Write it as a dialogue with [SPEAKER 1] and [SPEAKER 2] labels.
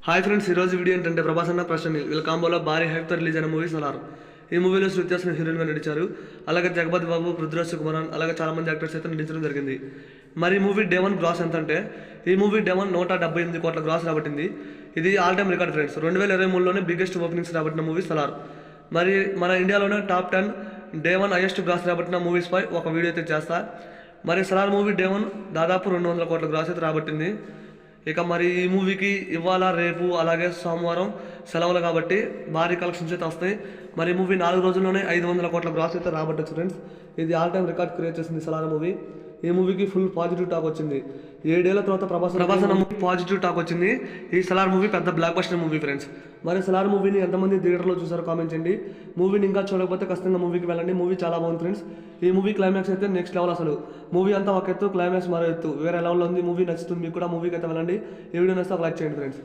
[SPEAKER 1] Hi friends, ఈరోజు video ఏంటంటే ప్రభాస్ అన్న ప్రశ్న వీళ్ళ కాంబోలో భారీ హైప్తో రిలీజ్ అయిన మూవీ సలార్. ఈ మూవీలో శృతి హాసన్ హీరోయిన్గా నటించారు. అలాగే జగపతి బాబు, పృథ్వీరాజ్ సుకుమారన్, అలాగే చాలామంది యాక్టర్స్ అయితే నటించడం జరిగింది. మరి ఈ మూవీ డే 1 గ్రాస్ ఎంత అంటే ఈ మూవీ డే 1 178 కోట్ల గ్రాస్ రాబట్టింది. ఇది ఆల్ టైమ్ రికార్డ్ ఫ్రెండ్స్. 2023లోనే బిగ్గెస్ట్ ఓపెనింగ్స్ రాబట్టిన మూవీ సలార్. మరి మన ఇండియాలోనే టాప్ 10 డే 1 హైయెస్ట్ గ్రాస్ రాబట్టిన మూవీస్పై ఒక వీడియో అయితే చేస్తా. మరి సలార్ మూవీ డే 1 దాదాపు 200 కోట్ల గ్రాస్ అయితే రాబట్టింది. ఇక మరి ఈ మూవీకి ఇవాళ రేపు అలాగే సోమవారం సెలవులు కాబట్టి భారీ కలెక్షన్స్ అయితే వస్తాయి. మరి ఈ మూవీ 4 రోజుల్లోనే 500 కోట్ల గ్రాస్ అయితే రాబట్టచ్చు ఫ్రెండ్స్. ఇది ఆల్ టైమ్ రికార్డ్ క్రియేట్ చేసింది సలార్ మూవీ. ఈ మూవీకి ఫుల్ పాజిటివ్ టాక్ వచ్చింది. 7 ఏళ్ల తర్వాత ప్రభాస్ అన్న మూవీ పాజిటివ్ టాక్ వచ్చింది. ఈ సలార్ మూవీ పెద్ద బ్లాక్ బస్టర్ మూవీ ఫ్రెండ్స్. మరి సలార్ మూవీని ఎంతమంది థియేటర్లో చూసారో కామెంట్ చేయండి. మూవీని ఇంకా చూడకపోతే ఖచ్చితంగా మూవీకి వెళ్ళండి. మూవీ చాలా బాగుంది ఫ్రెండ్స్. ఈ మూవీ క్లైమాక్స్ అయితే నెక్స్ట్ లెవెల్. అసలు మూవీ అంతా ఒక ఎత్తు, క్లైమాక్స్ మరో ఎత్తు, వేరే లెవెల్లో ఉంది. మూవీ నచ్చుతుంది మీకు కూడా. మూవీకి అయితే వెళ్ళండి. ఈ వీడియో నచ్చితే ఒక లైక్ చేయండి ఫ్రెండ్స్.